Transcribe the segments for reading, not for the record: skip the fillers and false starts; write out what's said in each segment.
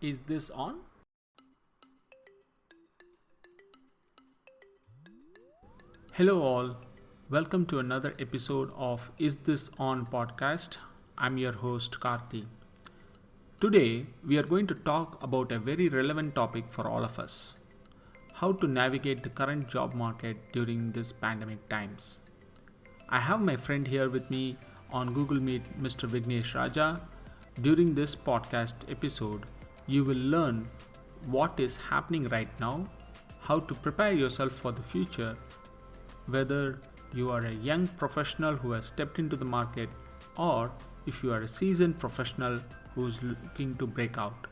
Is this on? Hello, all. Welcome to another episode of Is This On podcast. I'm your host, Karthi. Today, we are going to talk about a very relevant topic for all of us: how to navigate the current job market during this pandemic times. I have my friend here with me on Google Meet, Mr. Vignesh Raja. During this podcast episode, you will learn what is happening right now, how to prepare yourself for the future, whether you are a young professional who has stepped into the market or if you are a seasoned professional who is looking to break out.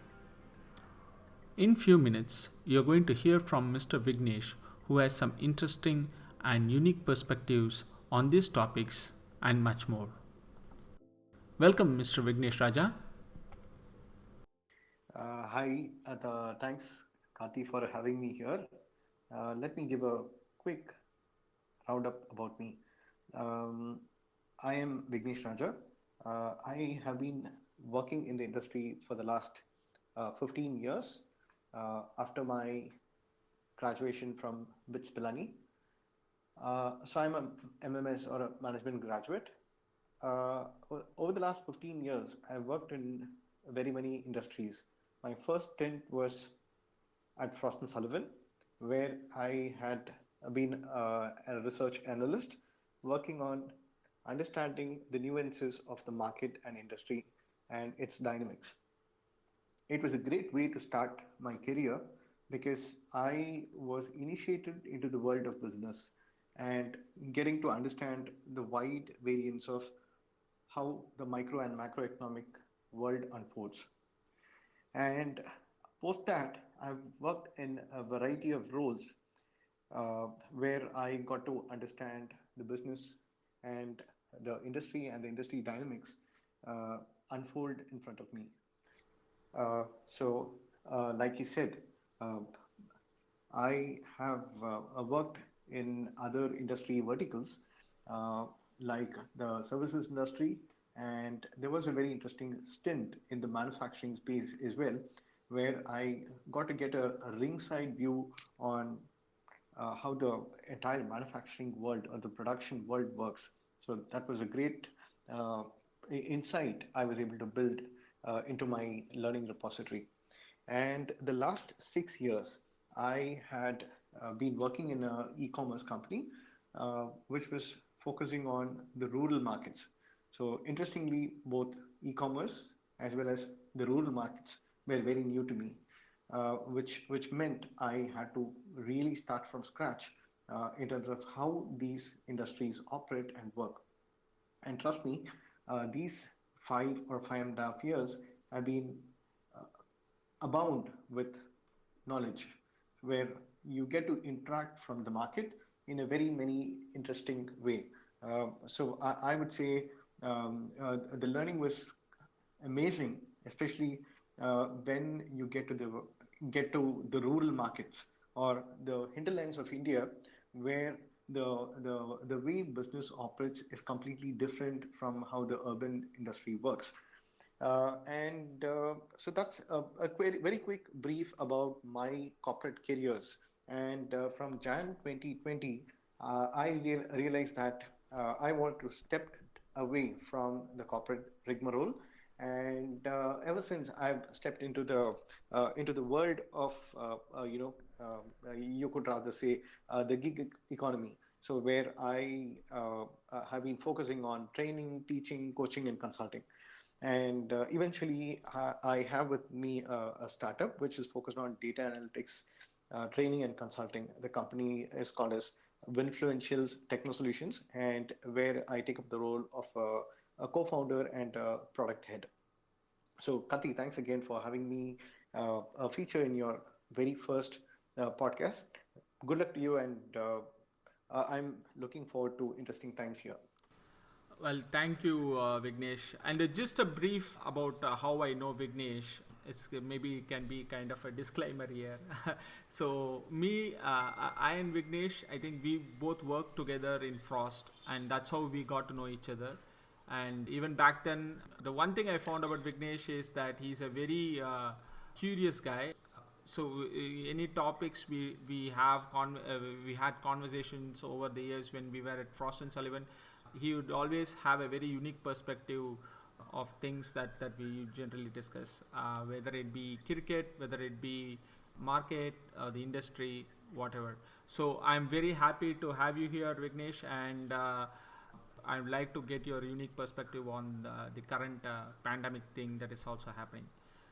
In few minutes, you're going to hear from Mr. Vignesh, who has some interesting and unique perspectives on these topics and much more. Welcome, Mr. Vignesh Raja. Hi, thanks, Kati, for having me here. Let me give a quick roundup about me. Um, I am Vignesh Raja. I have been working in the industry for the last 15 years after my graduation from BITS Pilani. So I'm a MMS or a management graduate. Over the last 15 years, I've worked in very many industries. My first stint was at Frost and Sullivan, where I had been a research analyst working on understanding the nuances of the market and industry and its dynamics. It was a great way to start my career because I was initiated into the world of business and getting to understand the wide variance of how the micro and macroeconomic world unfolds. And post that, I've worked in a variety of roles where I got to understand the business and the industry dynamics uh, unfold in front of me. Like you said, uh, I have worked in other industry verticals uh, like the services industry, and there was a very interesting stint in the manufacturing space as well, where I got to get a ringside view on how the entire manufacturing world or the production world works. So that was a great uh, insight I was able to build into my learning repository. And the last 6 years, I had been working in an e-commerce company, which was focusing on the rural markets. So interestingly, both e-commerce as well as the rural markets were very new to me, which meant I had to really start from scratch in terms of how these industries operate and work. And trust me, these 5 or 5.5 years have been uh, abound with knowledge, where you get to interact from the market in a very many interesting way. So I would say the learning was amazing, especially when you get to the rural markets or the hinterlands of India, where the way business operates is completely different from how the urban industry works. And so that's a very quick brief about my corporate careers. And from Jan 2020, I realized that I want to step away from the corporate rigmarole. And ever since I've stepped into the world of you could rather say the gig economy. So where I have been focusing on training, teaching, coaching, and consulting. And eventually, I have with me a startup which is focused on data analytics, training, and consulting. The company is called as Winfluentials Techno Solutions, and where I take up the role of a co-founder and a product head. So, Kati, thanks again for having me a feature in your very first podcast. Good luck to you, and I'm looking forward to interesting times here. Well, thank you, Vignesh. And just a brief about how I know Vignesh. It's maybe can be kind of a disclaimer here. So me, I and Vignesh, I think we both worked together in Frost, and that's how we got to know each other. And even back then, the one thing I found about Vignesh is that he's a very curious guy. So any topics we had conversations over the years when we were at Frost and Sullivan. He would always have a very unique perspective of things that we generally discuss, whether it be cricket, whether it be market, the industry, whatever. So I'm very happy to have you here, Vignesh, and I'd like to get your unique perspective on the current pandemic thing that is also happening.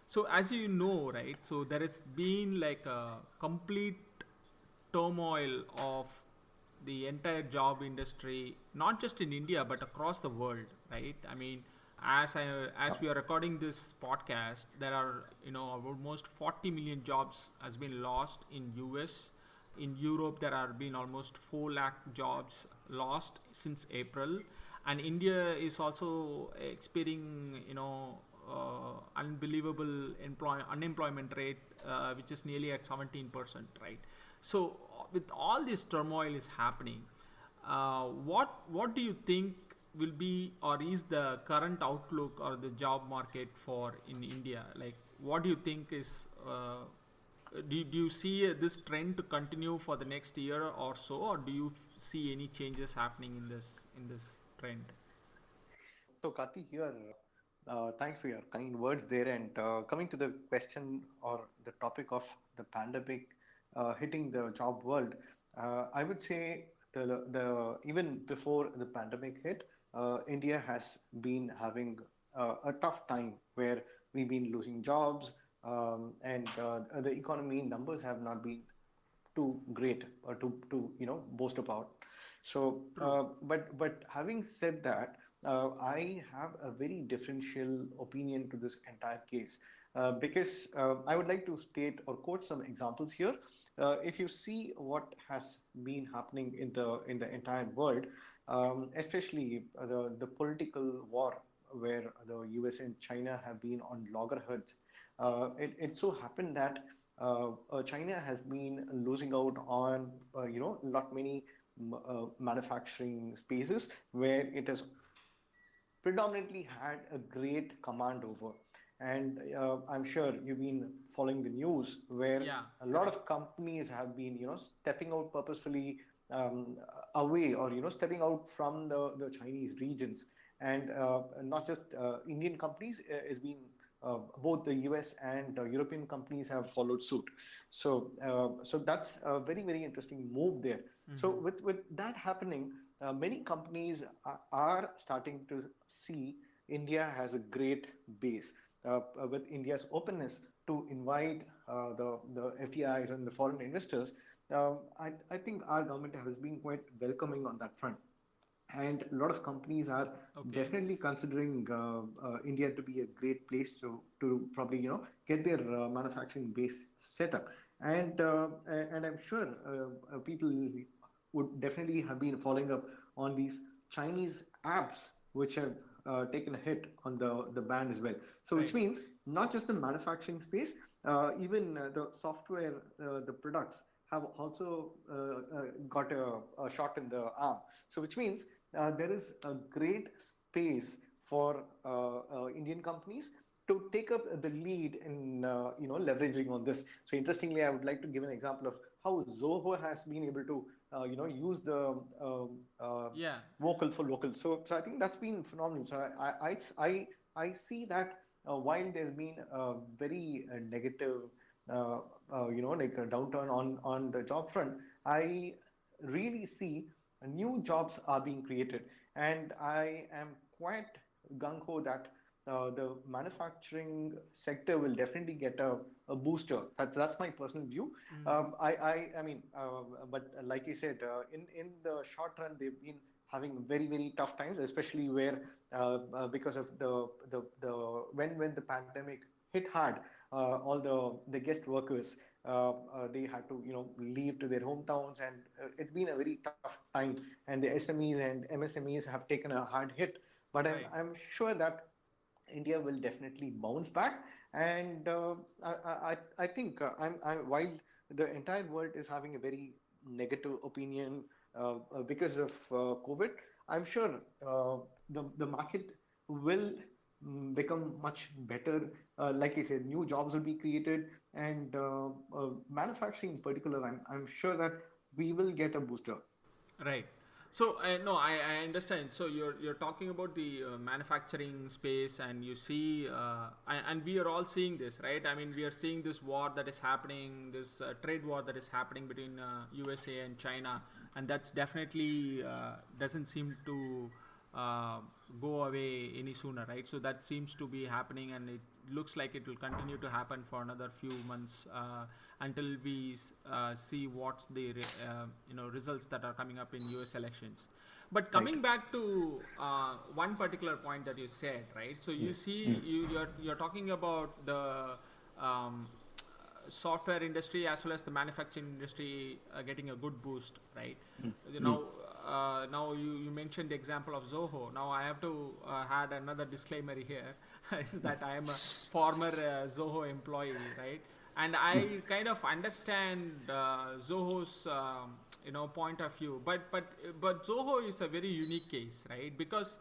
So as you know, right? So there has been like a complete turmoil of the entire job industry, not just in India but across the world, right? I mean, as we are recording this podcast, there are almost 40 million jobs has been lost in US. In Europe, there have been almost 4 lakh jobs lost since April, and India is also experiencing unbelievable unemployment rate, which is nearly at 17%, right? So with all this turmoil is happening, what do you think will be or is the current outlook or the job market for in India? Like, what do you think is do you see this trend to continue for the next year or so, or do you see any changes happening in this trend? So, Kati, here, thanks for your kind words there. And coming to the question or the topic of the pandemic hitting the job world, I would say the even before the pandemic hit, India has been having a tough time where we've been losing jobs, and the economy numbers have not been too great or to boast about. So, True. but having said that, I have a very differential opinion to this entire case, because I would like to state or quote some examples here. If you see what has been happening in the entire world, especially the political war where the US and China have been on loggerheads. It so happened that China has been losing out on not many manufacturing spaces where it has predominantly had a great command over. And I'm sure you've been following the news where Yeah, a lot correct. of companies have been, stepping out purposefully away or, stepping out from the Chinese regions. And not just Indian companies, it's been both the US and European companies have followed suit. So that's a very, very interesting move there. So Mm-hmm. with that happening, many companies are starting to see India has a great base. With India's openness to invite the FDIs and the foreign investors, I think our government has been quite welcoming on that front. And a lot of companies are Okay. definitely considering India to be a great place to probably get their manufacturing base set up. And I'm sure people would definitely have been following up on these Chinese apps which have taken a hit on the ban as well. So which Right. means not just the manufacturing space, even the software, the products have also got a shot in the arm. So which means there is a great space for Indian companies to take up the lead in leveraging on this. So interestingly, I would like to give an example of how Zoho has been able to use the Yeah. vocal for local. So I think that's been phenomenal. So I see that while there's been a very negative like a downturn on the job front, I really see new jobs are being created, and I am quite gung ho that the manufacturing sector will definitely get a booster. That's my personal view. I mean, but like you said, in the short run, they've been having very, very tough times, especially where because of the when the pandemic hit hard, all the guest workers they had to leave to their hometowns, and it's been a very tough time. And the SMEs and MSMEs have taken a hard hit, but Right. I'm sure that India will definitely bounce back. And I think while the entire world is having a very negative opinion because of COVID, I'm sure the market will become much better. Like I said, new jobs will be created, and manufacturing in particular, I'm sure that we will get a booster. Right. So no, I understand. So you're talking about the manufacturing space, and you see, and we are all seeing this, right? I mean, we are seeing this war that is happening, this trade war that is happening between USA and China, and that's definitely doesn't seem to uh, go away any sooner, right? So that seems to be happening, and it looks like it will continue to happen for another few months until we see what's the results that are coming up in U.S. elections. But Right. coming back to one particular point that you said, right? So you see, you're talking about the um, software industry as well as the manufacturing industry getting a good boost, right? You Mm. know, now you mentioned the example of Zoho. Now I have to add another disclaimer here, is that I am a former Zoho employee, right? And I kind of understand Zoho's point of view, but Zoho is a very unique case, right? Because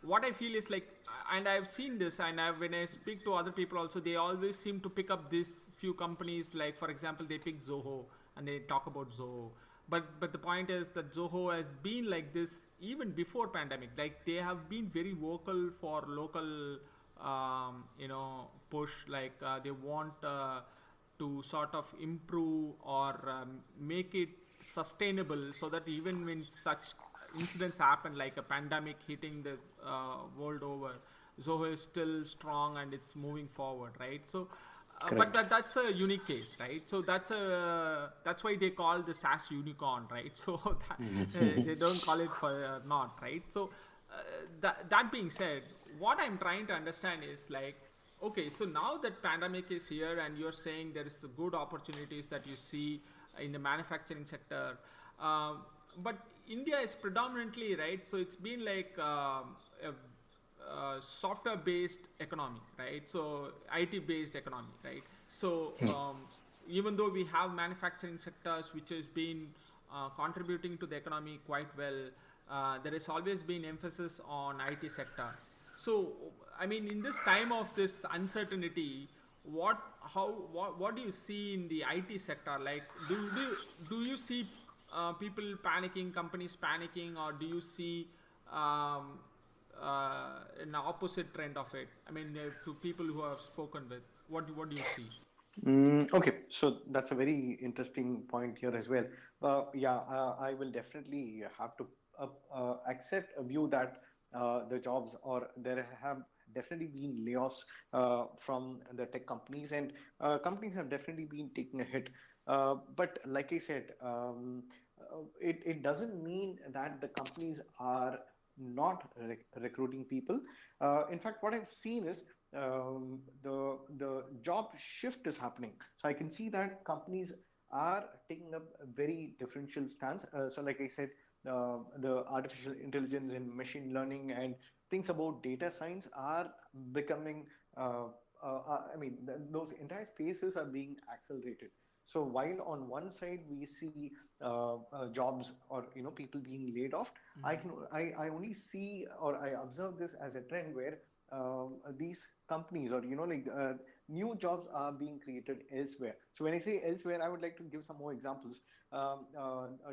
what I feel is like, and I've seen this, and when I speak to other people also, they always seem to pick up these few companies. Like for example, they pick Zoho and they talk about Zoho. But the point is that Zoho has been like this even before pandemic. Like they have been very vocal for local, push. Like they want to sort of improve or make it sustainable, so that even when such incidents happen, like a pandemic hitting the world over, Zoho is still strong and it's moving forward, right? So but Correct. that's a unique case, right? So that's why they call the SaaS unicorn, right? So that, they don't call it for not, right? So that being said, what I'm trying to understand is like, okay, so now that pandemic is here and you're saying there is good opportunities that you see in the manufacturing sector, but India is predominantly, right, so it's been like a software based economy, right? So IT based economy, right? So even though we have manufacturing sectors which has been contributing to the economy quite well, there has always been emphasis on IT sector. So I mean, in this time of this uncertainty, what do you see in the IT sector? Like, do you see people panicking, companies panicking, or do you see um, an opposite trend of it? I mean, to people who have spoken with, what do you see? Okay, so that's a very interesting point here as well. Yeah, I will definitely have to accept a view that the jobs, or there have definitely been layoffs from the tech companies, and companies have definitely been taking a hit. But like I said, it doesn't mean that the companies are not recruiting people. In fact, what I've seen is the job shift is happening. So I can see that companies are taking up a very differential stance. So, like I said, the artificial intelligence and machine learning and things about data science are becoming. I mean, those entire spaces are being accelerated. So while on one side we see jobs, or people being laid off, I only see, or I observe this as a trend where these companies, or like new jobs are being created elsewhere. So when I say elsewhere, I would like to give some more examples.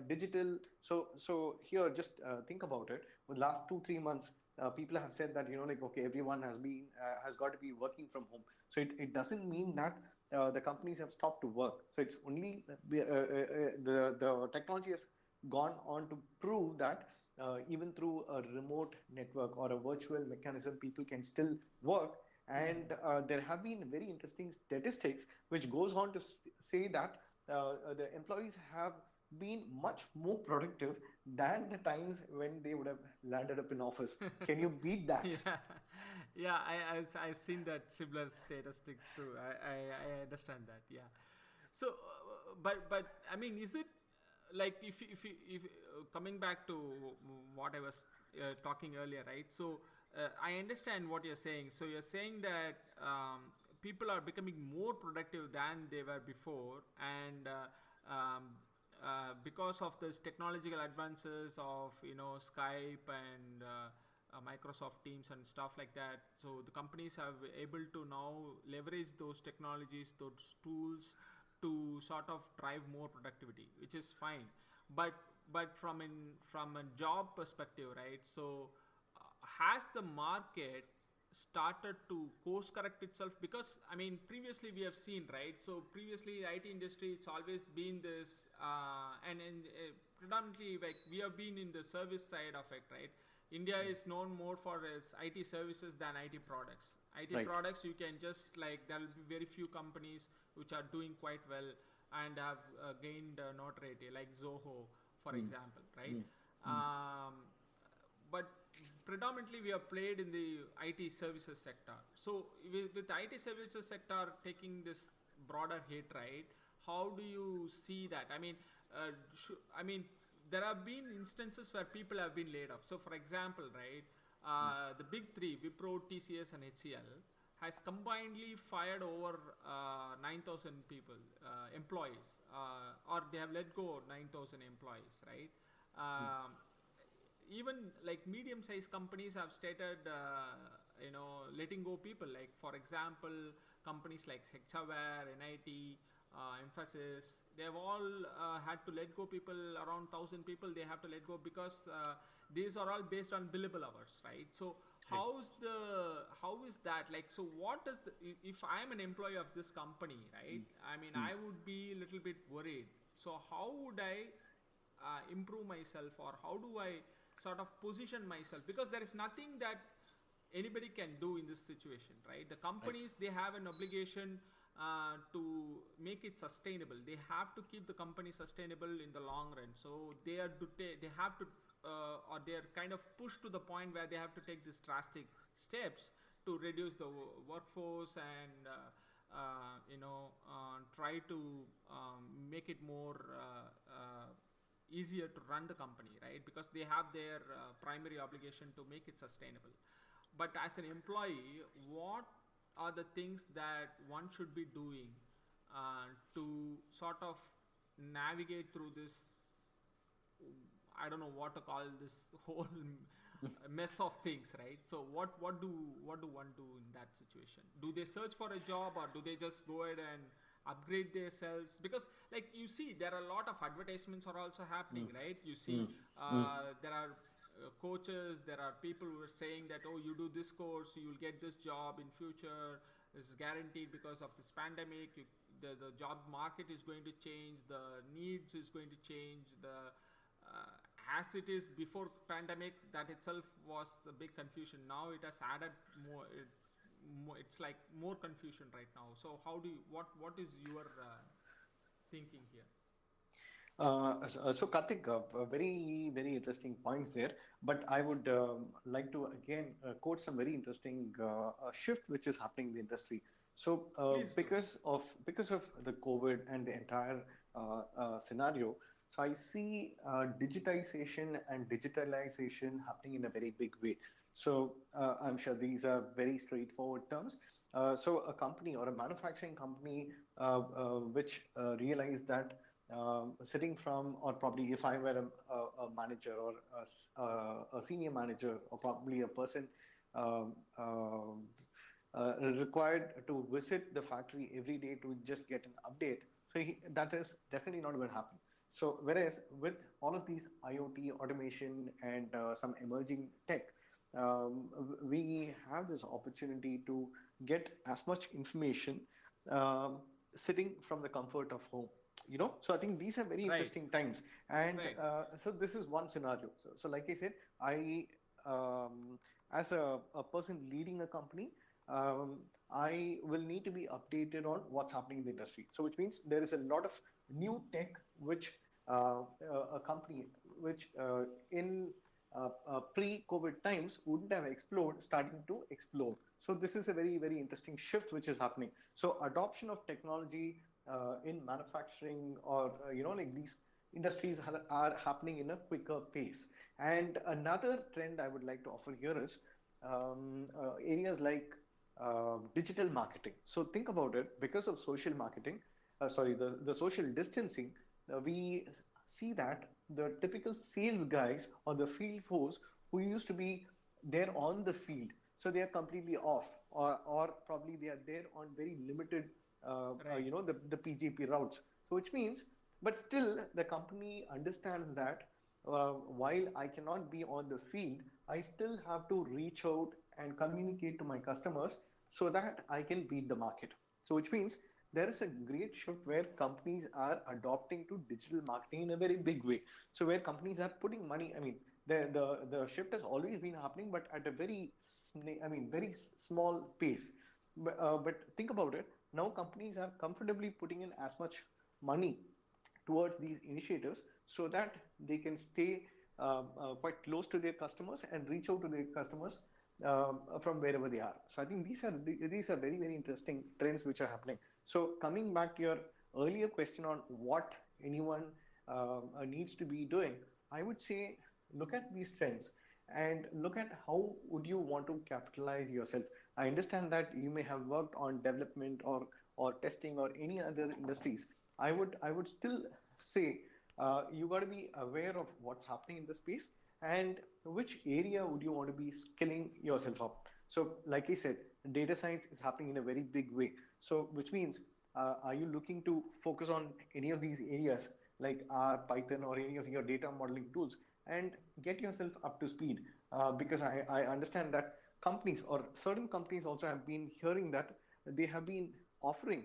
Digital. So here, just think about it. For the last 2-3 months, people have said that like, okay, everyone has got to be working from home. So it doesn't mean that the companies have stopped to work. So it's only the technology has gone on to prove that even through a remote network or a virtual mechanism, people can still work. And there have been very interesting statistics which goes on to say that the employees have been much more productive than the times when they would have landed up in office. Can you beat that? Yeah, yeah, I've seen that similar statistics too. I understand that. Yeah. So, but I mean, is it like, if coming back to what I was talking earlier, right? So I understand what you're saying. So you're saying that people are becoming more productive than they were before, and um, because of this technological advances of Skype and Microsoft Teams and stuff like that. So the companies have able to now leverage those technologies, those tools, to sort of drive more productivity, which is fine. But from a job perspective, right? So has the market started to course correct itself? Because I mean previously we have seen, right? So previously IT industry, it's always been this and predominantly like we have been in the service side of it, right? India is known more for its IT services than IT products. IT Right. products, you can just like there will be very few companies which are doing quite well and have gained notoriety, like Zoho, for Mm. example, right? Mm. Mm. Um, but predominantly we have played in the IT services sector. So with IT services sector taking this broader hit, right? How do you see that? I mean, I mean, there have been instances where people have been laid off. So, for example, right, Mm. the big three, Wipro, TCS, and HCL, has combinedly fired over 9,000 people, employees, or they have let go 9,000 employees, right? Mm. Um, even like medium sized companies have stated letting go people, like for example companies like Hexaware, NIT, Emphasis, they have all had to let go people, around 1,000 people they have to let go, because these are all based on billable hours, right? So Right. how is that, like, so what is the, if I am an employee of this company, right? Mm. I mean Mm. I would be a little bit worried. So how would I improve myself, or how do I sort of position myself, because there is nothing that anybody can do in this situation, right? The Right. companies, they have an obligation to make it sustainable. They have to keep the company sustainable in the long run. So they are to they have to or they are kind of pushed to the point where they have to take these drastic steps to reduce the workforce and try to make it more easier to run the company, right? Because they have their primary obligation to make it sustainable. But as an employee, what are the things that one should be doing to sort of navigate through this, I don't know what to call this whole mess of things, right? So what do one do in that situation? Do they search for a job, or do they just go ahead and upgrade themselves? Because like you see, there are a lot of advertisements are also happening, Mm. right? You see, Mm. Mm. there are coaches, there are people who are saying that, oh, you do this course, you will get this job in future. This is guaranteed because of this pandemic. The job market is going to change. The needs is going to change. The as it is before pandemic, that itself was a big confusion. Now it has added more. It's like more confusion right now. So how do you, what is your thinking here? So Karthik, very interesting points there. But I would like to again quote some very interesting shift which is happening in the industry. So Please do. because of the COVID and the entire scenario, so I see digitization and digitalization happening in a very big way. So I'm sure these are very straightforward terms. So a company or a manufacturing company which realized that sitting from, or probably if I were a manager or a senior manager, or probably a person um, um, required to visit the factory every day to just get an update. So that is definitely not going to happen. So whereas with all of these IoT automation and some emerging tech, we have this opportunity to get as much information sitting from the comfort of home. So I think these are very Right. interesting times. And Right. so this is one scenario. So like I said, I um, as a person leading a company, I will need to be updated on what's happening in the industry. So which means there is a lot of new tech which a company which in pre-COVID times wouldn't have explored, starting to explore. So this is a very interesting shift which is happening. So adoption of technology in manufacturing, or like these industries are happening in a quicker pace. And another trend I would like to offer here is areas like digital marketing. So think about it, because of social marketing, the social distancing, we see that the typical sales guys or the field force who used to be they're on the field, so they are completely off, or probably they are there on very limited, Right. the PGP routes. So which means, but still the company understands that while I cannot be on the field, I still have to reach out and communicate to my customers so that I can beat the market. So which means there is a great shift where companies are adopting to digital marketing in a very big way. So where companies are putting money, I mean, the shift has always been happening, but at a very very small pace. But think about it. Now companies are comfortably putting in as much money towards these initiatives so that they can stay quite close to their customers and reach out to their customers from wherever they are. So I think these are very, very interesting trends which are happening. So coming back to your earlier question on what anyone needs to be doing, I would say look at these trends and look at how would you want to capitalize yourself. I understand that you may have worked on development or testing or any other industries. I would still say you got to be aware of what's happening in the space and which area would you want to be skilling yourself up. So like I said, data science is happening in a very big way. So which means are you looking to focus on any of these areas like R, Python, or any of your data modeling tools and get yourself up to speed? Because I understand that companies or certain companies also have been hearing that they have been offering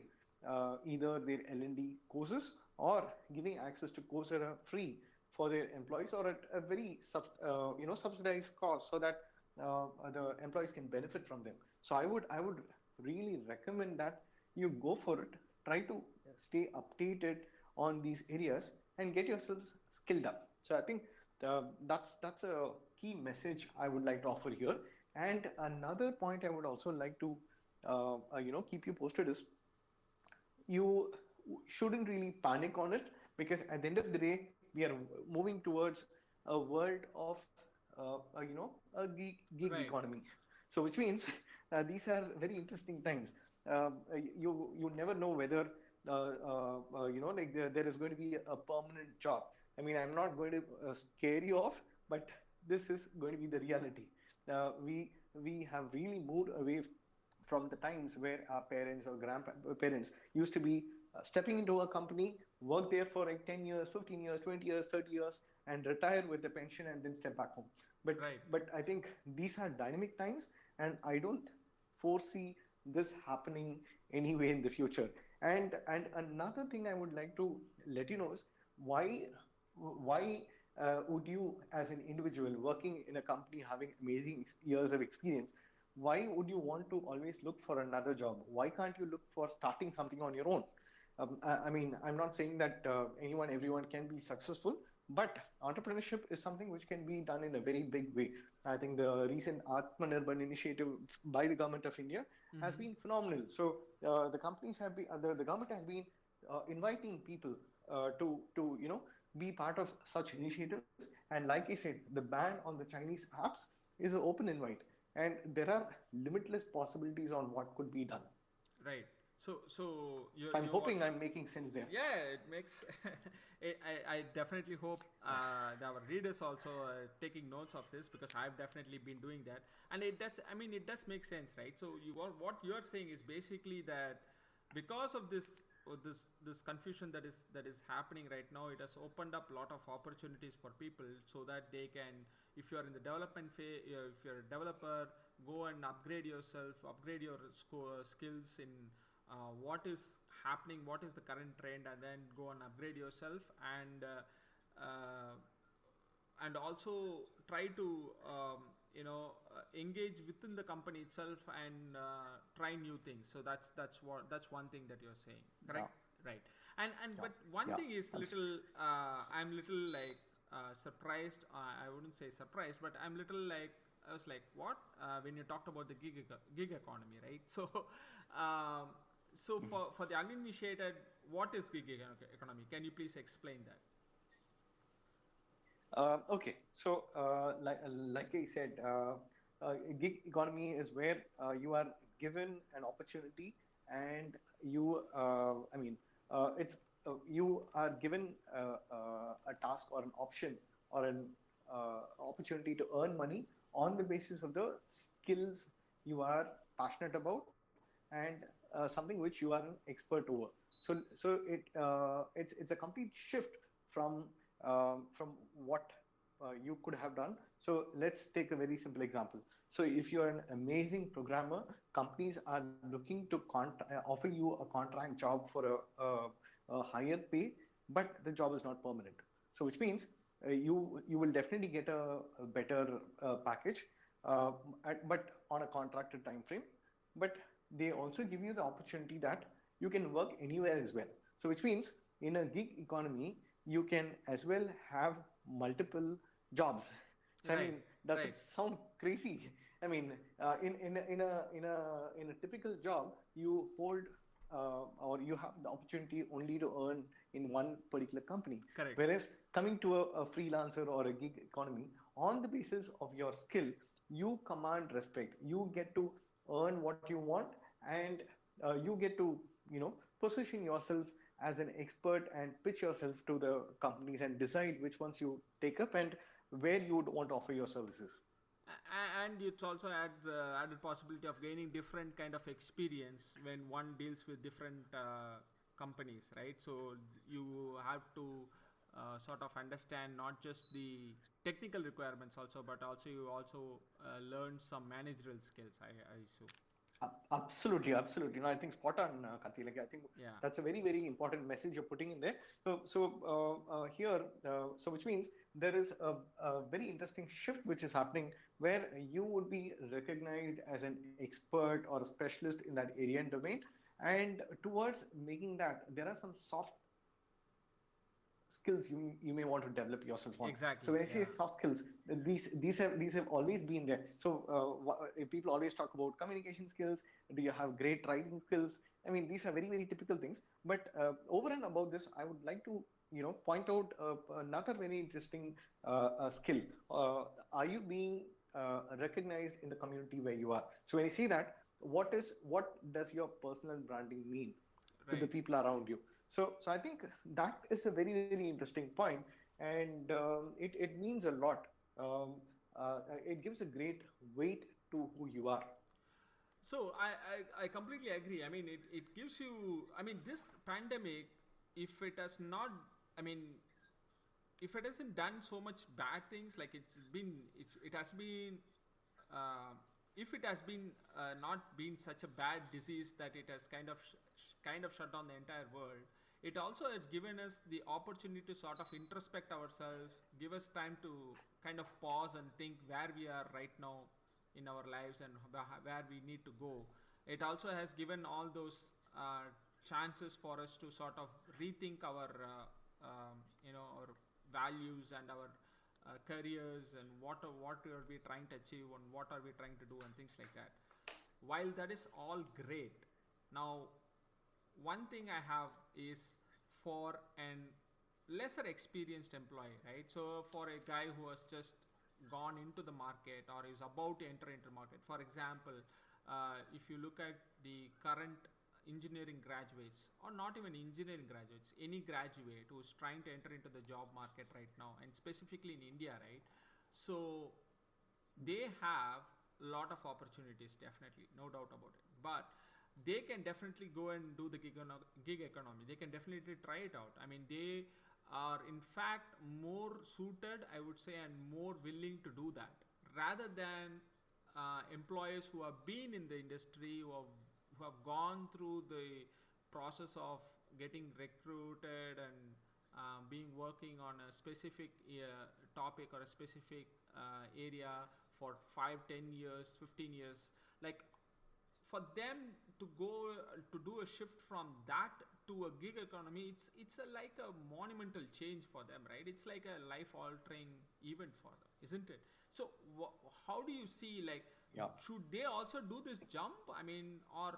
either their L&D courses or giving access to Coursera free for their employees or at a very subsidized cost so that the employees can benefit from them. So I would really recommend that you go for it. Try to stay updated on these areas and get yourself skilled up. So I think that's a key message I would like to offer here. And another point I would also like to keep you posted is you shouldn't really panic on it, because at the end of the day we are moving towards a world of a gig Right. economy. So which means these are very interesting times. You never know whether like there is going to be a permanent job. I mean, I'm not going to scare you off, but this is going to be the reality. We have really moved away from the times where our parents or grandparents used to be stepping into a company, work there for like 10 years, 15 years, 20 years, 30 years, and retire with the pension and then step back home. But Right. but I think these are dynamic times, and I don't foresee this happening anyway in the future. And another thing I would like to let you know is why would you, as an individual working in a company having amazing years of experience, why would you want to always look for another job? Why can't you look for starting something on your own? I mean, I'm not saying that everyone can be successful, but entrepreneurship is something which can be done in a very big way. I think the recent Atmanirbhar initiative by the government of India has been phenomenal. So the companies have been, the government has been inviting people to be part of such initiatives. And like I said, the ban on the Chinese apps is an open invite, and there are limitless possibilities on what could be done. Right. So So I'm you what? hoping I'm making sense there. Yeah, it makes. I definitely hope that our readers also taking notes of this, because I've definitely been doing that, and it does. I mean, it does make sense, right? So what you're saying is basically that because of this this confusion that is happening right now, it has opened up a lot of opportunities for people so that they can, if you're in the development phase, if you're a developer, go and upgrade yourself, upgrade your skills in what is happening, what is the current trend, and then go and upgrade yourself, uh, and also try to engage within the company itself and try new things. So that's one thing that you're saying, Yeah, correct? Right. And yeah, but one yeah. thing is Absolutely. little I'm little like surprised. I wouldn't say surprised, but I'm little like, I was like, what? When you talked about the gig economy, right? Um, so for the uninitiated, what is economy? Can you please explain that? Okay, so like I said, gig economy is where you are given an opportunity, and it's you are given a task or an option or an opportunity to earn money on the basis of the skills you are passionate about and something which you are an expert over. It's a complete shift from what you could have done. So let's take a very simple example. So if you're an amazing programmer, companies are looking to offer you a contract job for a higher pay, but the job is not permanent. So which means you will definitely get a better package, but on a contracted time frame. But they also give you the opportunity that you can work anywhere as well. So which means in a gig economy, you can as well have multiple jobs. So I Right, mean, does it right. sound crazy? I mean, in a typical job, you hold or you have the opportunity only to earn in one particular company. Correct. Whereas coming to a freelancer or a gig economy, on the basis of your skill, you command respect. You get to earn what you want, and you get to position yourself as an expert and pitch yourself to the companies and decide which ones you take up and where you would want to offer your services. And it also adds added possibility of gaining different kind of experience when one deals with different companies, right? So you have to sort of understand not just the technical requirements also, but also you also learn some managerial skills, I assume. Absolutely, absolutely. No, I think spot on, Karthi. Like, I think Yeah. that's a very, very important message you're putting in there. So which means there is a very interesting shift which is happening where you would be recognized as an expert or a specialist in that area and domain. And towards making that, there are some soft skills you may want to develop yourself on. So Exactly. when I say Yeah. soft skills, these have always been there. So people always talk about communication skills. Do you have great writing skills? I mean, these are very, very typical things. But over and above this, I would like to point out another very interesting skill. Are you being recognized in the community where you are? So when you see that, what does your personal branding mean to the Right. people around you? So I think that is a very, very interesting point, and it means a lot. It gives a great weight to who you are. So I completely agree. I mean, it gives you, I mean, this pandemic, if it has not, I mean, if it hasn't done so much bad things, like it has been, uh, if it has been not been such a bad disease that it has kind of shut down the entire world, it also has given us the opportunity to sort of introspect ourselves, give us time to kind of pause and think where we are right now in our lives and where we need to go. It also has given all those chances for us to sort of rethink our values and our careers and what are we trying to achieve and what are we trying to do and things like that. While that is all great, now one thing I have is for an lesser experienced employee, right? So for a guy who has just gone into the market or is about to enter into the market, for example, if you look at the current engineering graduates or not even engineering graduates, any graduate who's trying to enter into the job market right now, and specifically in India, right? So they have a lot of opportunities, definitely, no doubt about it, but they can definitely go and do the gig economy. They can definitely try it out. I mean, they are in fact more suited, I would say, and more willing to do that rather than employers who have been in the industry, who have gone through the process of getting recruited and being working on a specific topic or a specific area for 5, 10 years, 15 years. Like, for them to go to do a shift from that to a gig economy, like a monumental change for them, right? It's like a life altering event for them, isn't it? So how do you see, like, Yeah. should they also do this jump? I mean, or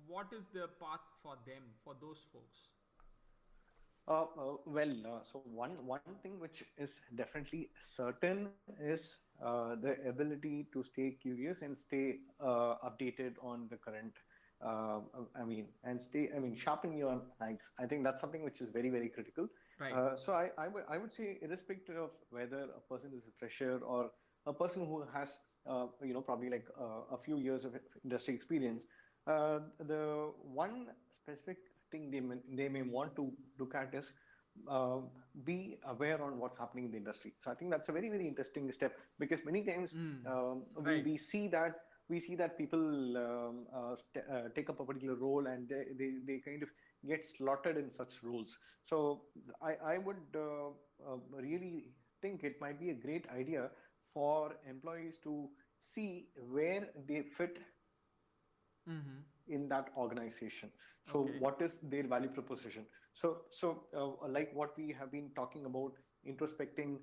what is the path for them, for those folks? So one thing which is definitely certain is the ability to stay curious and stay updated on the current. Sharpen your knives. I think that's something which is very, very critical. Right. So I would say, irrespective of whether a person is a fresher or a person who has probably like a few years of industry experience, the one specific thing they may want to look at is uh, be aware on what's happening in the industry. So I think that's a very very interesting step, because many times Right. we see that people take up a particular role, and they kind of get slotted in such roles. So I would really think it might be a great idea for employees to see where they fit in that organization. So Okay. what is their value proposition? So like what we have been talking about, introspecting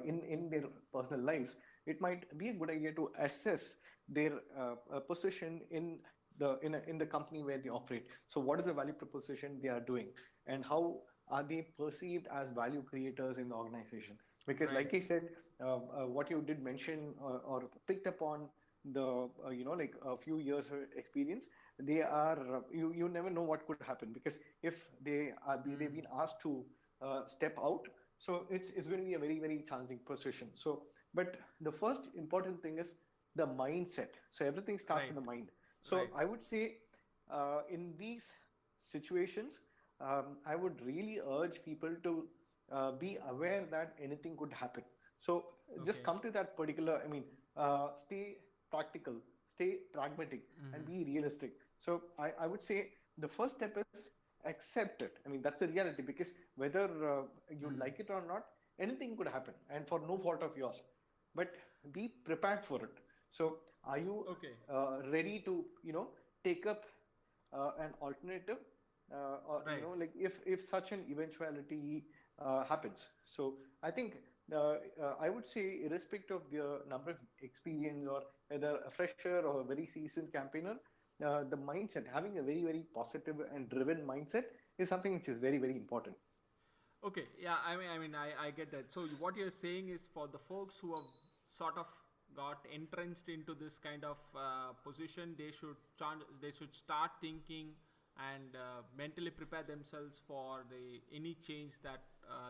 in their personal lives, it might be a good idea to assess their position in the company where they operate. So what is the value proposition they are doing, and how are they perceived as value creators in the organization? Because Right. like I said, what you did mention, or picked up on, the like a few years of experience, they are you never know what could happen, because if they've been asked to step out, so it's going to be a very very challenging position. So but the first important thing is the mindset. So everything starts in Right. the mind. So Right. I would say, in these situations, I would really urge people to be aware that anything could happen. So just Okay. come to that particular, I mean, stay practical, stay pragmatic, and be realistic. So I would say the first step is accept it. I mean, that's the reality, because whether you like it or not, anything could happen, and for no fault of yours. But be prepared for it. So are you Okay. ready to, take up an alternative, or Right. like if such an eventuality happens? So I think, I would say, irrespective of the number of experience, or whether a fresher or a very seasoned campaigner, the mindset, having a very very positive and driven mindset, is something which is very very important. Okay, yeah, I get that. So what you're saying is, for the folks who have sort of got entrenched into this kind of position, they should start thinking and mentally prepare themselves for the any change that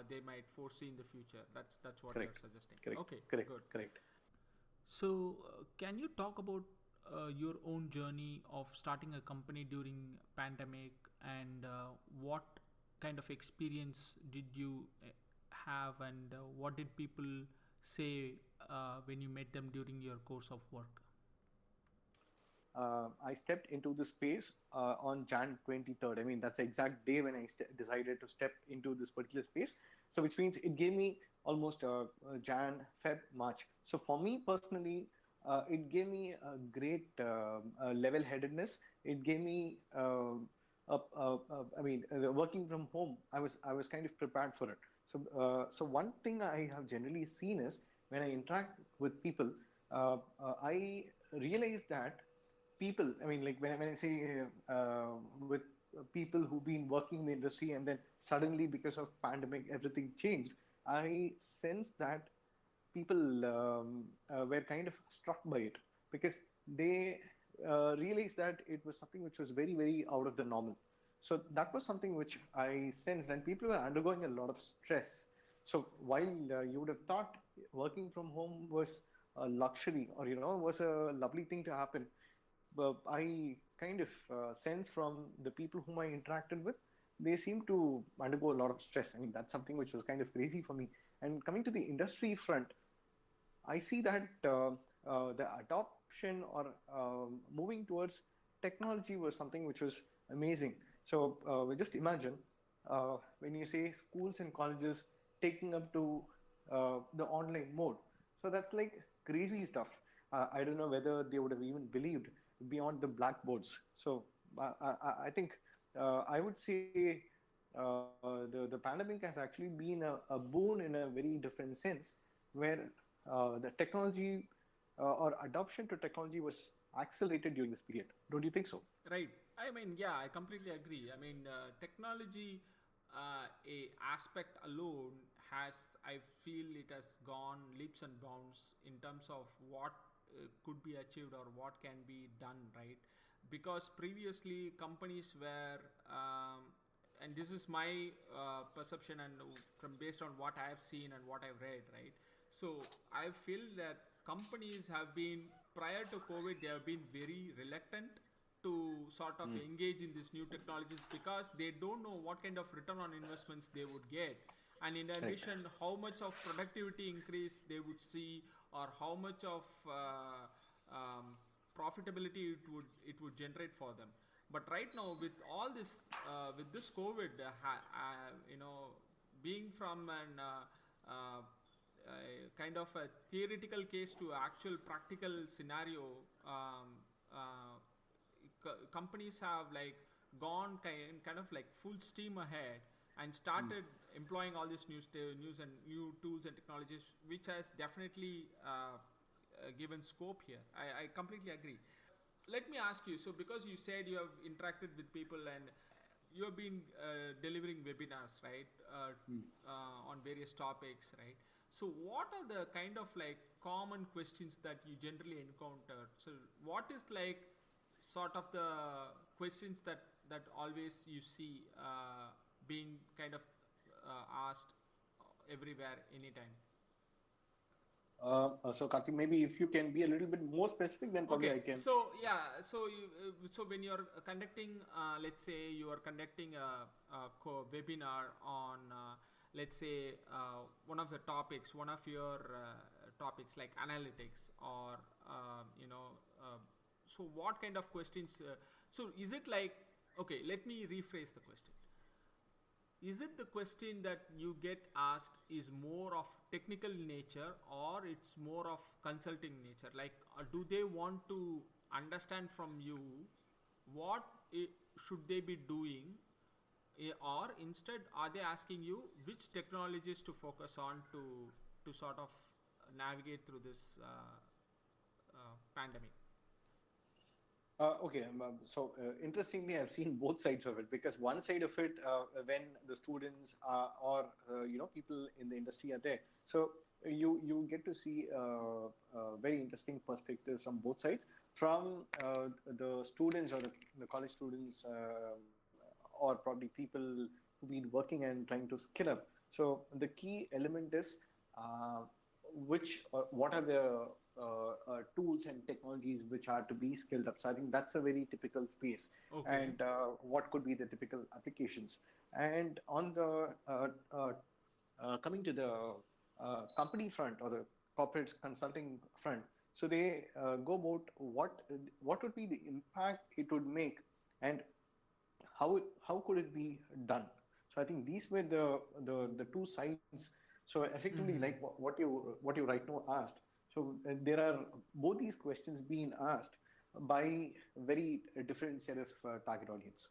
they might foresee in the future. That's what you're Correct, suggesting. correct, Okay, good. correct, correct. So, can you talk about your own journey of starting a company during pandemic, and what kind of experience did you have, and what did people say when you met them during your course of work? I stepped into the space on Jan 23rd. I mean, that's the exact day when I decided to step into this particular space. So, which means it gave me almost Jan, Feb, March. So, for me personally, it gave me a great level headedness. It gave me, working from home, I was kind of prepared for it. So one thing I have generally seen is, when I interact with people, I realize that people, I mean, like when I say with people who've been working in the industry, and then suddenly because of pandemic everything changed, I sense that people were kind of struck by it, because they realized that it was something which was very very out of the normal. So that was something which I sensed, and people were undergoing a lot of stress. So while you would have thought working from home was a luxury, or was a lovely thing to happen, but I kind of sense from the people whom I interacted with, they seem to undergo a lot of stress. I mean, that's something which was kind of crazy for me. And coming to the industry front, I see that the adoption, or moving towards technology, was something which was amazing. So just imagine, when you say schools and colleges taking up to the online mode. So that's like crazy stuff. I don't know whether they would have even believed beyond the blackboards. So I think, I would say, the pandemic has actually been a boon in a very different sense, where the technology, or adoption to technology, was accelerated during this period. Don't you think so? Right. I mean, yeah, I completely agree. I mean, technology, a aspect alone has, I feel it has gone leaps and bounds in terms of what could be achieved or what can be done, right? Because previously companies were, and this is my perception and from based on what I have seen and what I've read, right? So I feel that companies have been, prior to COVID, they have been very reluctant to sort of Mm. engage in these new technologies because they don't know what kind of return on investments they would get, and in Correct. addition how much of productivity increase they would see, or how much of um, profitability it would generate for them. But right now, with all this with this COVID, being from an uh, kind of a theoretical case to actual practical scenario, companies have like gone kind of like full steam ahead and Mm. started employing all these news and new tools and technologies, which has definitely given scope here. I completely agree. Let me ask you, so because you said you have interacted with people and you have been delivering webinars, right, Mm. on various topics, right? So what are the kind of like common questions that you generally encounter? So what is like sort of the questions that always you see being kind of asked everywhere, anytime? So Karthik, maybe if you can be a little bit more specific, then probably I Okay, can. so yeah, so so when you're conducting, let's say you are conducting a webinar on, let's say, one of the topics, one of your topics like analytics, or so what kind of questions? So is it like, okay? Let me rephrase the question. Is it the question that you get asked is more of technical nature, or it's more of consulting nature? Like, do they want to understand from you what should they be doing, or instead are they asking you which technologies to focus on to sort of navigate through this pandemic? Okay, interestingly, I've seen both sides of it because one side of it, when the students or people in the industry are there, so you get to see very interesting perspectives from both sides, from the students or the college students, or probably people who've been working and trying to skill up. So the key element is which what are the tools and technologies which are to be scaled up. So I think that's a very typical space, Okay. and what could be the typical applications. And on the coming to the company front or the corporate consulting front, so they go about what would be the impact it would make, and how could it be done. So I think these were the two sides. So effectively, like what you right now asked, so there are both these questions being asked by very different set of target audience.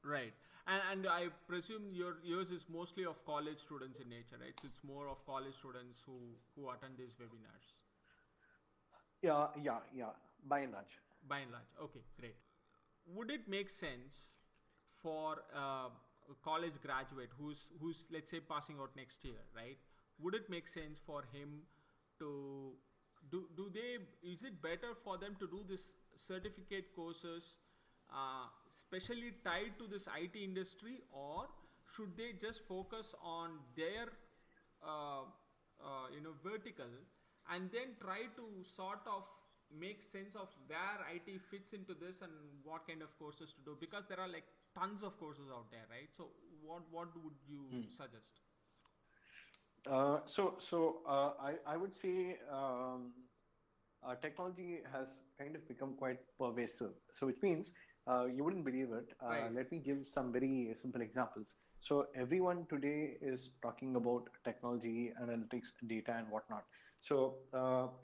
Right, and I presume yours is mostly of college students in nature, right? So it's more of college students who attend these webinars, Yeah, by and large. by and large. Okay, great. Would it make sense for a college graduate who's let's say passing out next year, right? Would it make sense for him to do they, is it better for them to do this certificate courses specially tied to this IT industry, or should they just focus on their vertical, and then try to sort of make sense of where IT fits into this and what kind of courses to do, because there are like tons of courses out there, right? So what would you Hmm. suggest? I would say technology has kind of become quite pervasive. So which means you wouldn't believe it. Right. Let me give some very simple examples. So everyone today is talking about technology, analytics, data, and whatnot. So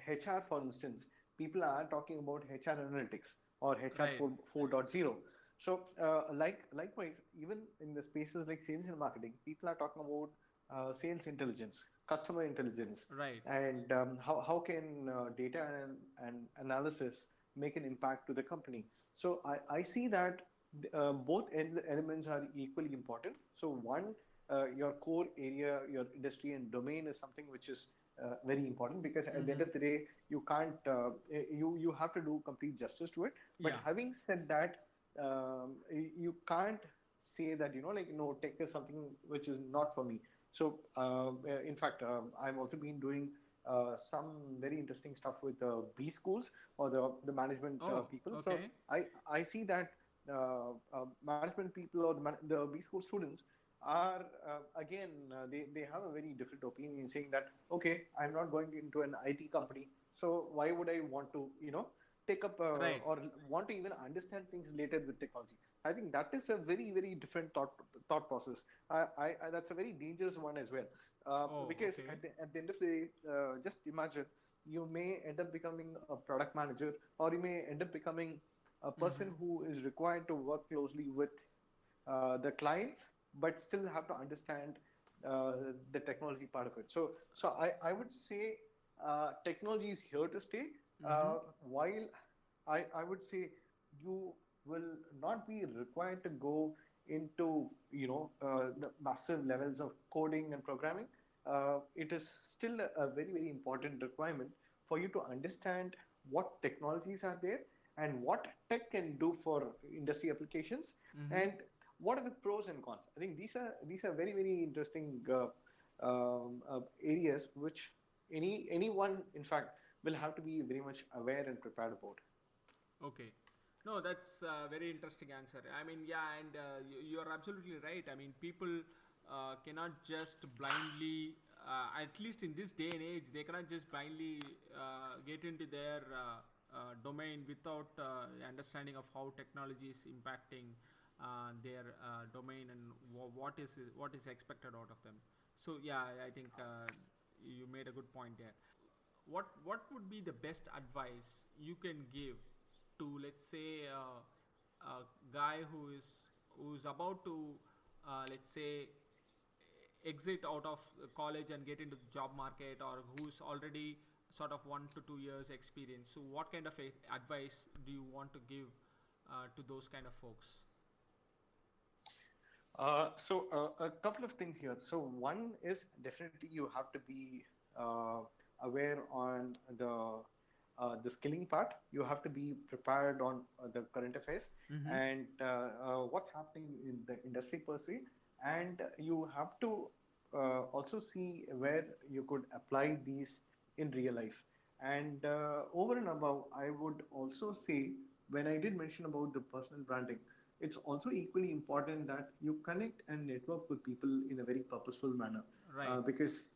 HR, for instance, people are talking about HR analytics or HR Right. 4.0. So likewise, even in the spaces like sales and marketing, people are talking about sales intelligence, customer intelligence, Right. and how can data and analysis make an impact to the company. So I see that both elements are equally important. So one, your core area, your industry and domain is something which is very important, because at the end of the day you can't you have to do complete justice to it. But Yeah. having said that, you can't say that, like, no, tech is something which is not for me. So in fact, I've also been doing some very interesting stuff with the B schools or the management Oh, people. So okay. I see that management people or the B school students are again they have a very different opinion, saying that okay, I'm not going into an IT company, so why would I want to take up Right. or want to even understand things related with technology. I think that is a very different thought process. That's a very dangerous one as well, Oh, because okay. at the end of the day, just imagine you may end up becoming a product manager, or you may end up becoming a person Mm-hmm. who is required to work closely with the clients, but still have to understand the technology part of it. So I would say technology is here to stay. Mm-hmm. While I would say you will not be required to go into the massive levels of coding and programming. It is still a very important requirement for you to understand what technologies are there and what tech can do for industry applications, Mm-hmm. and what are the pros and cons. I think these are very interesting areas which anyone in fact will have to be very much aware and prepared about. Okay. No, that's a very interesting answer. I mean, yeah, and you are absolutely right. I mean, people cannot just blindly, at least in this day and age, they cannot just blindly get into their domain without understanding of how technology is impacting their domain and what is expected out of them. So yeah, I think you made a good point there. What would be the best advice you can give to, let's say, a guy who's about to, let's say, exit out of college and get into the job market, or who's already sort of 1 to 2 years experience? So what kind of advice do you want to give to those kind of folks? A couple of things here. So one is definitely you have to be uh, aware on the skilling part. You have to be prepared on the current affairs Mm-hmm. and what's happening in the industry per se, and you have to also see where you could apply these in real life. And over and above, I would also say, when I did mention about the personal branding, it's also equally important that you connect and network with people in a very purposeful manner, Right. because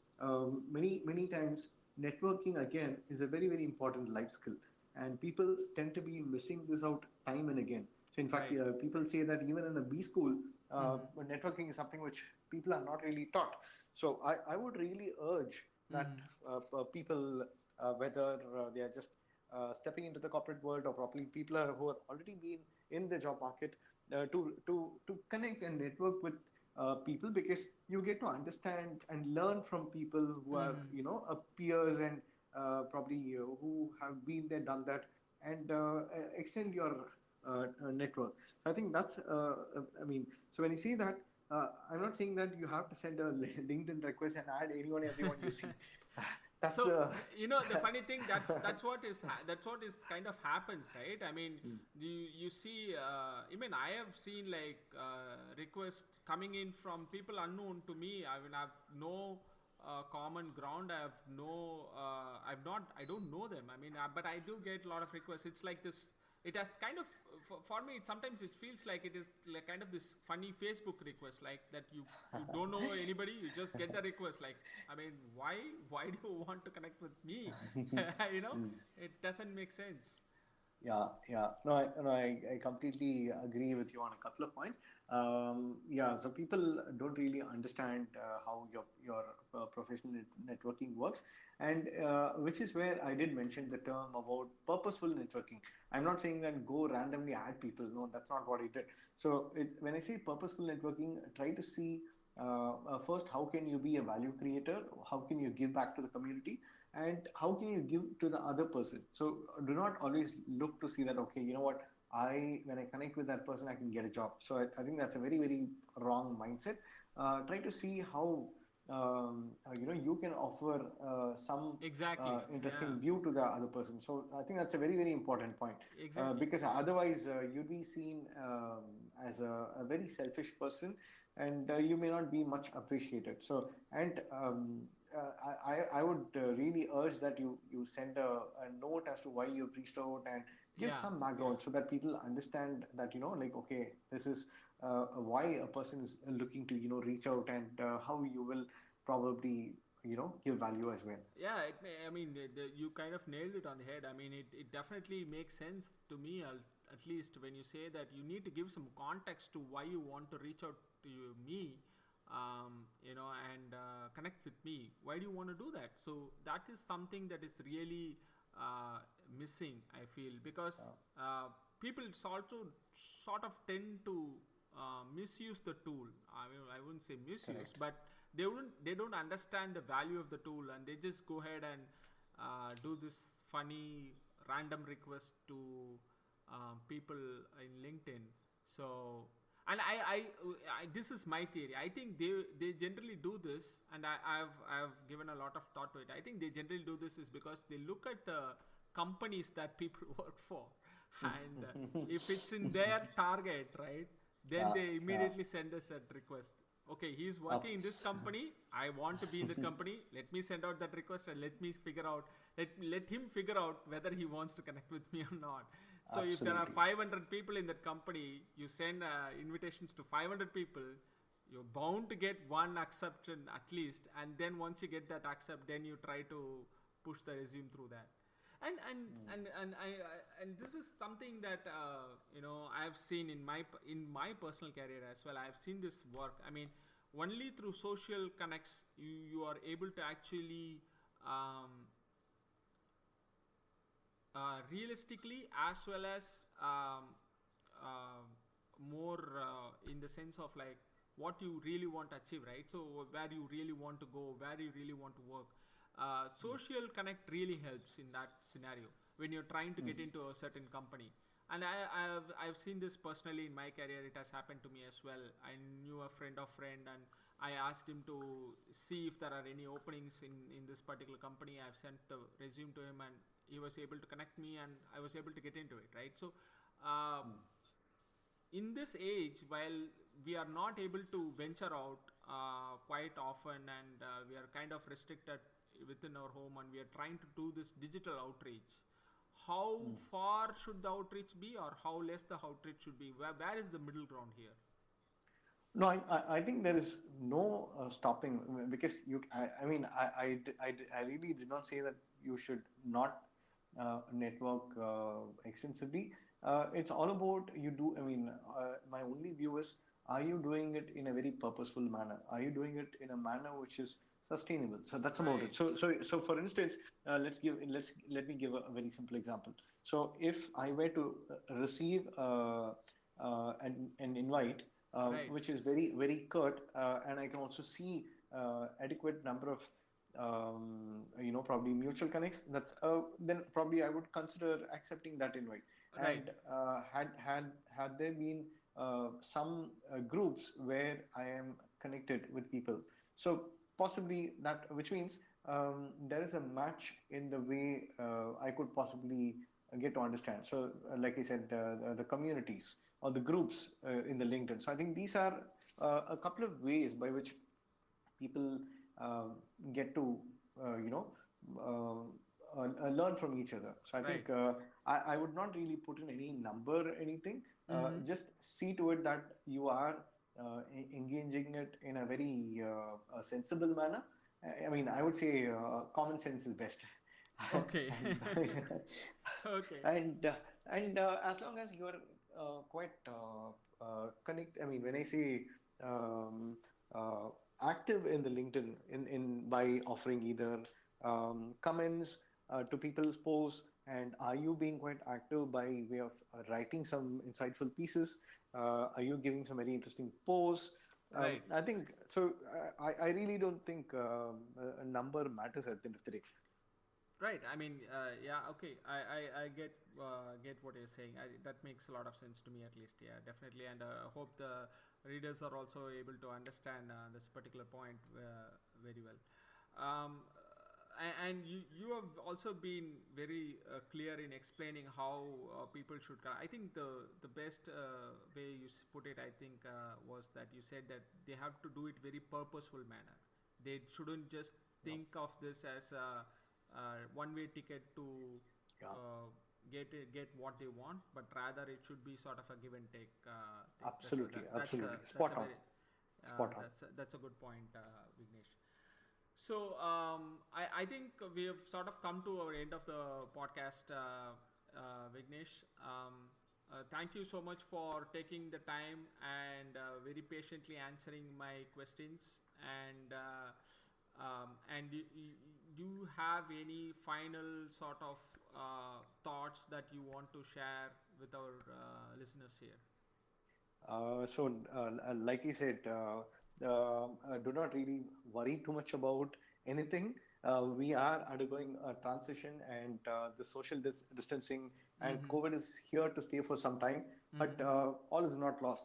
many times networking again is a very important life skill, and people tend to be missing this out time and again. So in fact, Right. people say that even in a B school, Mm-hmm. networking is something which people are not really taught. So I would really urge that Mm-hmm. people, whether they are just stepping into the corporate world, or probably people who are already been in the job market, to connect and network with people, because you get to understand and learn from people who are Mm-hmm. peers, and probably who have been there, done that, and extend your network. So I think that's I mean, so when you see that, I'm not saying that you have to send a LinkedIn request and add anyone everyone you see. That's So the the funny thing, that's what is kind of happens, right? I mean, you see, I mean, I have seen like requests coming in from people unknown to me. I mean, I've no common ground. I don't know them. I mean, but I do get a lot of requests. It's like this. It has kind of, for me, sometimes it feels like it is like kind of this funny Facebook request, like that you don't know anybody, you just get the request. Like, I mean, why do you want to connect with me? It doesn't make sense. Yeah. No, I completely agree with you on a couple of points. Yeah, so people don't really understand how your professional networking works, and which is where I did mention the term about purposeful networking. I'm not saying that go randomly add people. No, that's not what I did. So it's when I say purposeful networking, try to see first, how can you be a value creator? How can you give back to the community? And how can you give to the other person? So do not always look to see that, okay, you know what, when I connect with that person, I can get a job. So I think that's a very wrong mindset. Try to see how you can offer some Exactly. Yeah. interesting view to the other person. So I think that's a very important point, Exactly. because Yeah. otherwise you'd be seen as a very selfish person, and you may not be much appreciated. So, and I would really urge that you send a note as to why you've reached out and give Yeah. some background so that people understand that, like, okay, this is why a person is looking to, reach out, and how you will probably, give value as well. Yeah, I mean, you kind of nailed it on the head. I mean, it definitely makes sense to me, at least when you say that you need to give some context to why you want to reach out to me, and connect with me. Why do you want to do that? So that is something that is really missing, I feel, because Uh, people also sort of tend to misuse the tool. I mean, I wouldn't say misuse, Correct. but they don't understand the value of the tool, and they just go ahead and do this funny random request to people in LinkedIn. So, and this is my theory. I think they generally do this, and I've given a lot of thought to it. I think they generally do this is because they look at the companies that people work for, and if it's in their target, right, then Yeah, they yeah. immediately send us a request. Okay, he's working in this Ups. company, I want to be in the company, let me send out that request, and let him figure out whether he wants to connect with me or not. So if there are Absolutely. 500 people in that company, you send invitations to 500 people, you're bound to get one acceptance at least, and then once you get that accept, then you try to push the resume through that. And this is something that I've seen in my personal career as well. I've seen this work. I mean, only through social connects you are able to actually um, realistically, as well as uh, more in the sense of like what you really want to achieve, right? So where you really want to go, where you really want to work. Social connect really helps in that scenario when you're trying to get Mm. into a certain company. And I've seen this personally in my career. It has happened to me as well. I knew a friend of friend, and I asked him to see if there are any openings in this particular company. I've sent the resume to him, and he was able to connect me, and I was able to get into it, right? So uh, Mm. in this age, while we are not able to venture out quite often, and we are kind of restricted within our home, and we are trying to do this digital outreach, how Mm. far should the outreach be, or how less the outreach should be? Where is the middle ground here? No, I think there is no stopping, because I mean, I really did not say that you should not network extensively. It's all about you do. I mean, my only view is, are you doing it in a very purposeful manner? Are you doing it in a manner which is sustainable? So that's about it. Right. So for instance, let me give a very simple example. So if I were to receive an invite, Right. which is very very curt, and I can also see adequate number of probably mutual connects. That's then probably I would consider accepting that invite. Right. And had there been some groups where I am connected with people, so possibly that, which means there is a match in the way I could possibly get to understand. So, like I said, the communities or the groups in the LinkedIn. So, I think these are a couple of ways by which people get to, learn from each other. So, I Right. think I would not really put in any number or anything. Mm-hmm. Just see to it that you are engaging it in a very sensible manner. I mean, I would say common sense is best. Okay. and Okay. and as long as you are quite connect, I mean, when I say um, uh, active in the LinkedIn, in by offering either comments to people's posts, and are you being quite active by way of writing some insightful pieces? Are you giving some very interesting posts? Right. I think so. I really don't think a number matters at the end of the day. Right. I mean, yeah. Okay. I get what you're saying. That makes a lot of sense to me, at least. Yeah, definitely. And I hope the readers are also able to understand this particular point very well. And you have also been very clear in explaining how people should. I think the best way you put it, I think, was that you said that they have to do it very purposeful manner. They shouldn't just think of this as a one-way ticket to Yeah, get what they want, but rather it should be sort of a give and take thing. So absolutely, that's absolutely. that's Spot a on, very spot on. that's a good point, Vignesh. So I think we have sort of come to our end of the podcast, Vignesh. Thank you so much for taking the time and very patiently answering my questions. And do you have any final sort of thoughts that you want to share with our listeners here? Like I said, do not really worry too much about anything. We are undergoing a transition, and the social distancing and Mm-hmm. COVID is here to stay for some time. But Mm-hmm. all is not lost.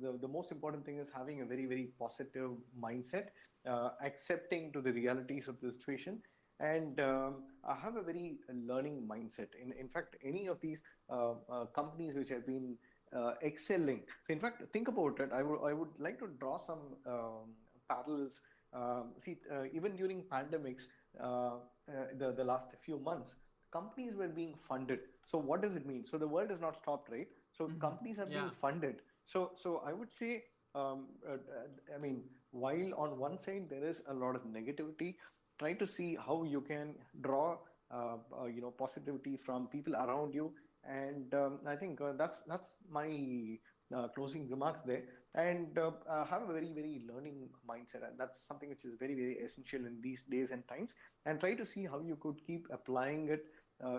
The most important thing is having a very, very positive mindset, accepting to the realities of the situation, and I have a very learning mindset. In fact, any of these companies which have been excelling. So, in fact, think about it. I would like to draw some parallels. Even during pandemics, the last few months, companies were being funded. So, what does it mean? So, the world has not stopped, right? So, Mm-hmm. companies are being Yeah. funded. So I would say, I mean, while on one side there is a lot of negativity, try to see how you can draw positivity from people around you. And I think that's my closing remarks there. And have a very, very learning mindset, and that's something which is very, very essential in these days and times. And try to see how you could keep applying it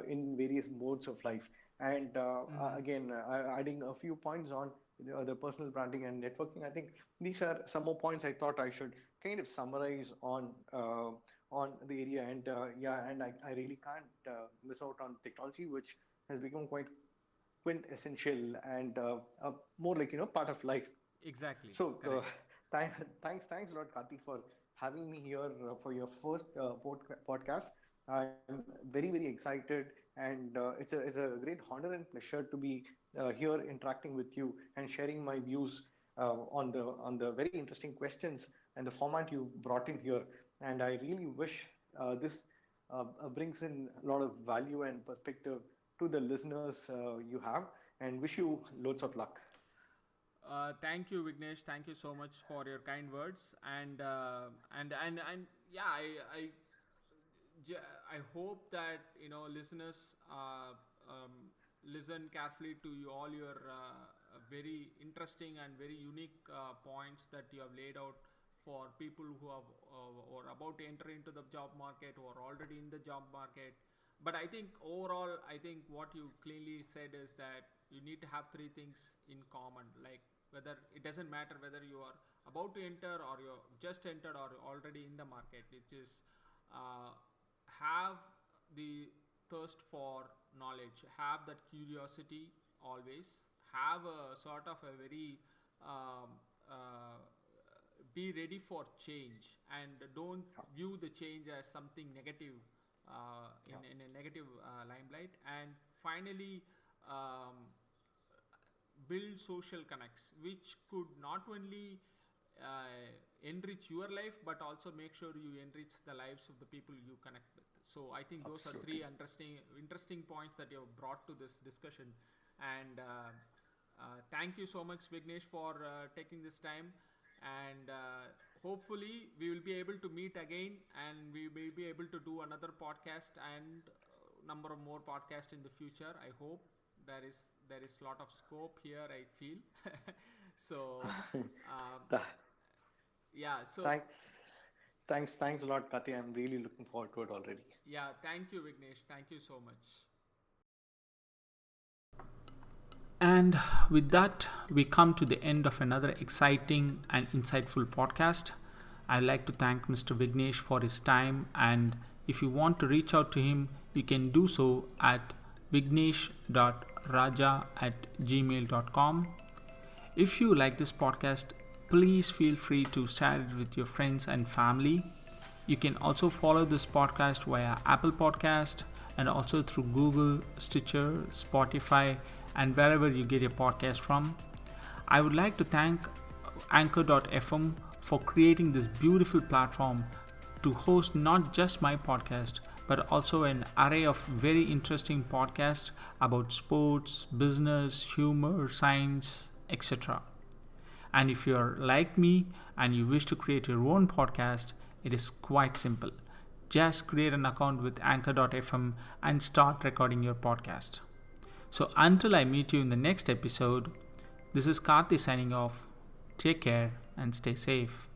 in various modes of life. And Mm-hmm. again, adding a few points on the personal branding and networking, I think these are some more points I thought I should kind of summarize on the area. And yeah, and I really can't miss out on technology, which has become quite quintessential and more like part of life. Exactly. So Correct. thanks a lot, Karthi, for having me here for your first podcast. I'm very, very excited, and it's a great honor and pleasure to be here interacting with you and sharing my views on the very interesting questions and the format you brought in here. And I really wish this brings in a lot of value and perspective to the listeners you have, and wish you loads of luck. Thank you, Vignesh. Thank you so much for your kind words. And yeah, I hope that listeners listen carefully to all your very interesting and very unique points that you have laid out for people who have or about to enter into the job market or already in the job market. But I think overall, I think what you clearly said is that you need to have three things in common, like whether it doesn't matter whether you are about to enter or you're just entered or already in the market, which is uh, have the thirst for knowledge, have that curiosity always, have a sort of a very um, uh, be ready for change and don't Yeah, view the change as something negative yeah, in a negative limelight. And finally, um, build social connects which could not only uh, enrich your life but also make sure you enrich the lives of the people you connect with. So I think those are three absolutely. interesting points that you have brought to this discussion. And thank you so much, Vignesh, for taking this time. And hopefully we will be able to meet again, and we will be able to do another podcast and number of more podcasts in the future. I hope there is a lot of scope here, I feel. So um, Th- yeah, so Thanks. Thanks a lot, Kathy. I'm really looking forward to it already. yeah, thank you, Vignesh, thank you so much. And with that, we come to the end of another exciting and insightful podcast. I'd like to thank Mr. Vignesh for his time. And if you want to reach out to him, you can do so at vignesh.raja@gmail.com. If you like this podcast, please feel free to share it with your friends and family. You can also follow this podcast via Apple Podcast and also through Google, Stitcher, Spotify, and wherever you get your podcast from. I would like to thank Anchor.fm for creating this beautiful platform to host not just my podcast, but also an array of very interesting podcasts about sports, business, humor, science, etc. And if you're like me and you wish to create your own podcast, it is quite simple. Just create an account with anchor.fm and start recording your podcast. So until I meet you in the next episode, this is Karthi signing off. Take care and stay safe.